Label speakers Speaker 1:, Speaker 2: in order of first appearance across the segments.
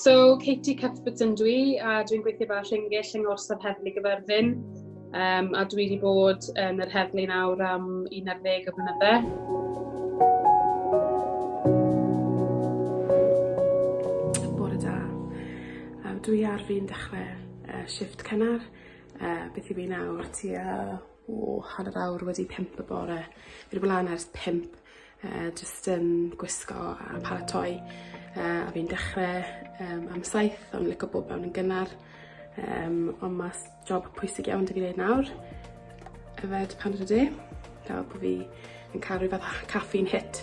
Speaker 1: So, Cuthbertson dwi, a dwi'n gweithio fel Rhingyll yng ngorsaf Heddlu Gyfyrddin. A dwi wedi bod yn yr heddlu nawr am 11 o blynydde. Bore da. Dwi ar fi'n dechrau shift cynnar. Beth i fi nawr tua hanner awr wedi 5 y bore. Fi wedi bod lan ers 5, jyst yn gwisgo a paratoi. A fi'n dechrau am 7, ond licio bod mewn yn gynnar. Ond mae job pwysig iawn dy fi wneud nawr. Yfed pan ydw i, fel bod fi yn cael rhyw fath caffeine hit.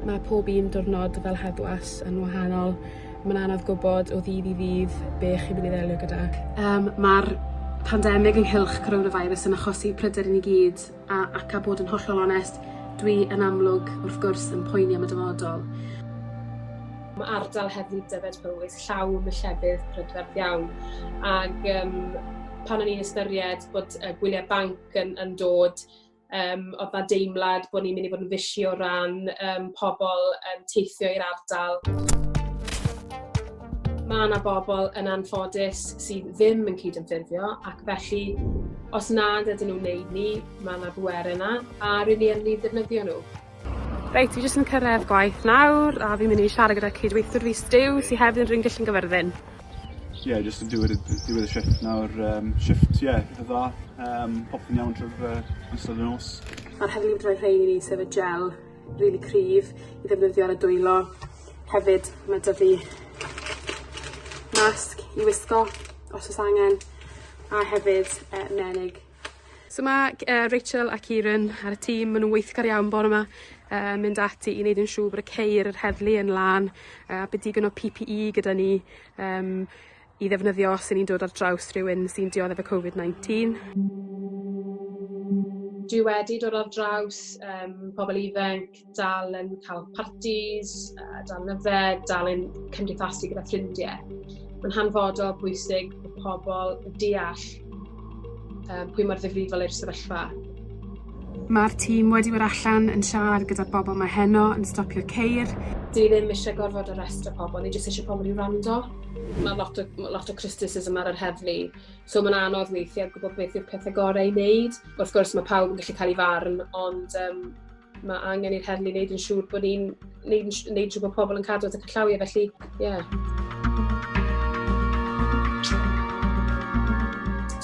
Speaker 1: Mae pob un diwrnod fel heddwas yn wahanol. Mae'n anodd gwybod o ddydd i ddydd be chi'n mynd i ddelio gyda. Mae'r pandemig ynghylch coronavirus yn achosi pryder i ni gyd, ac a bod yn hollol onest, dwi yn amlwg wrth gwrs yn poeni am y dyfodol. Mae ardal Heddlu Dyfed Powys llawn y llefydd prydferth iawn. Ac pan o'n i'n ystyried bod gwyliau banc yn dod, oedd na deimlad bod ni'n mynd i fod yn fisi o ran pobl yn teithio i'r ardal. Mae yna bobl yn anffodus sydd ddim yn cydymffurfio, ac felly, os nad ydyn nhw'n neud ni, mae yna bwrw yna, a rydyn ni yn ei ddefnyddio nhw. Reit, fi jyst yn cyrraedd gwaith nawr, a fi'n mynd i siarad gyda cydweithwyr fi Stew, sydd hefyd yn Rhingyll yn Gyfyrddin.
Speaker 2: Jyst yn diwedd y shift nawr, shift, eitha dda, popeth yn iawn trwy'r ystod y nos.
Speaker 1: Mae'r heddlu yn rhoi rhain i ni sef y gel, rili cryf, i ddefnyddio ar y dwylo. Hefyd, mae dy fi masg i wisgo, os oes angen, a hefyd menig. So mae Rachel ac Kieran ar y tîm, maen nhw'n weithgar iawn bore yma, mynd ati i wneud yn siŵr bod y ceir yr heddlu yn lan, bydd digon o PPE gyda ni i ddefnyddio os ni'n dod ar draws rhywun sy'n dioddef y Covid-19. Dwi wedi dod ar draws pobl ifanc, dal yn cael partis, dal yn yfed, dal yn cymdeithasu gyda ffrindiau. Mae'n hanfodol bwysig bod pobl yn deall pwy mor ddifrifol yw'r sefyllfa. Mae'r tîm wedi bod allan yn siarad gyda'r bobl mae heno yn stopio'r ceir. Dwi ddim eisiau gorfod arestio pobl, ni jyst eisiau pobl i wrando. Mae lot o criticism ar yr heddlu, so mae'n anodd weithiau gwybod beth yw'r pethau gorau i wneud. Wrth gwrs mae pawb yn gallu cael ei farn, ond mae angen i'r heddlu wneud yn siŵr bod ni'n wneud siŵr bod pobl yn cadw at y cyllawiau, felly,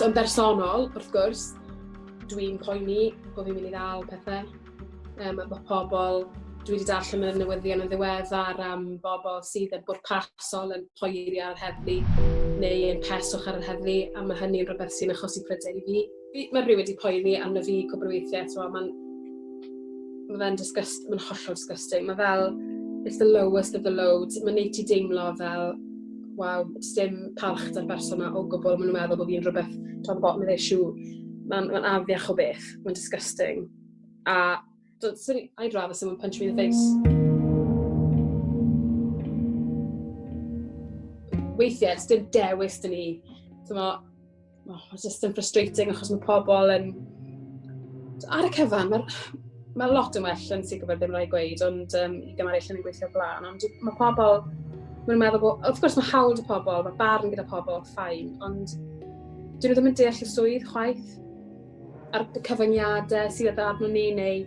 Speaker 1: So yn bersonol, wrth gwrs, dwi'n poeni bod fi'n mynd i ddal pethau. Mae pobl, dwi wedi darllen yn y newyddion yn ddiweddar am bobl sydd yn bwrpasol yn poeri ar heddlu neu yn peswch ar yr heddlu, a mae hynny'n rhywbeth sy'n achosi pryder i fi. Mae rhywun wedi poeni arno fi cwbl o weithiau, mae'n hollol disgusting. Mae fel, it's the lowest of the loads. Mae'n neud ti deimlo fel, waw, dim parch da'r berson yma o gwbl, maen nhw'n meddwl bod fi'n rhywbeth to the bottom of their shoe. Mae'n afiach o beth, mae'n disgusting. I'd rather someone punch me in the face. Weithiau, it's dim dewis dyn ni. It's just yn frustrating achos mae pobl yn... Ar y cyfan, mae lot yn well yn sy'n gwybod ddim rhaid gweud, ond i gymaru yn gweithio blaen. Ond mae pobl... Mae'n meddwl bod, wrth gwrs mae hawl y pobl, mae barn gyda pobl, ffain, ond dyn nhw ddim yn deall y swydd chwaith a'r cyfyngiadau sydd arno ni neu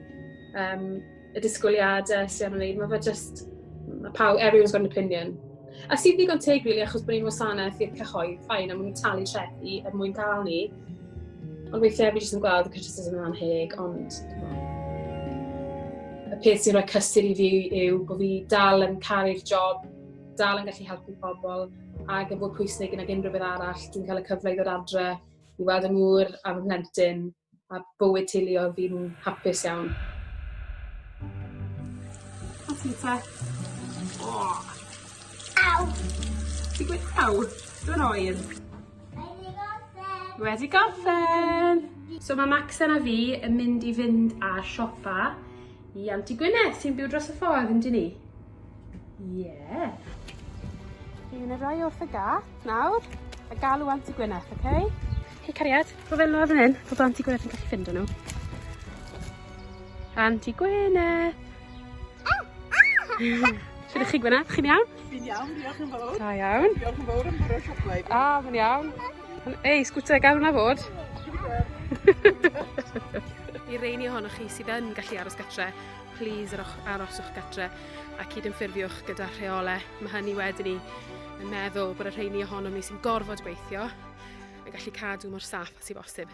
Speaker 1: y disgwyliadau sydd arno ni. Mae fe just, everyone's got an opinion. A sydd ddigon teg rili achos bod ni'n wasanaeth i'r cyhoedd, ffain, a mwyn talu trethi er mwyn cael ni. Ond weithiau fi jyst yn gweld y criticism yn anheg, ond y peth sy'n rhoi cysur i fi yw bod fi dal yn caru'r job, dal yn gallu helpu pobl, ac yn fod pwysig yn ag unrhyw beth arall. Dwi'n cael y cyfle i ddod adre, i weld yng ngŵr am y plentyn, a bywyd teuluol fi'n hapus iawn. O, ti'n te? Aw! Ti'n gweud aw? Dwi'n oer. Wedi gorffen! So mae Maxen a fi yn mynd i fynd â siopa i Aunty Gwyneth sy'n byw dros y ffordd, yndyn ni? Ie. Fi'n y rai wrth y gat nawr, a galw Anti Gwyneth, oce? Okay? Hei cariad, fo fel nhw fan hyn, fo bod Anti Gwyneth yn gallu ffindo nhw. Anti Gwyneth! Siwr chi Gwyneth, chi'n iawn?
Speaker 3: Fi'n iawn, diolch yn fawr.
Speaker 1: Da iawn.
Speaker 3: Diolch yn fawr am bwrw siocled.
Speaker 1: Mae'n iawn. Ei, sgwta gael na fod. I reini ohonoch chi sydd yn gallu aros gatre, please aroswch gatre a cydymffurfiwch gyda rheolau. Mae hynny wedyn ni yn meddwl bod y rheini ohonom ni sy'n gorfod gweithio yn gallu cadw mor saff as i bosib.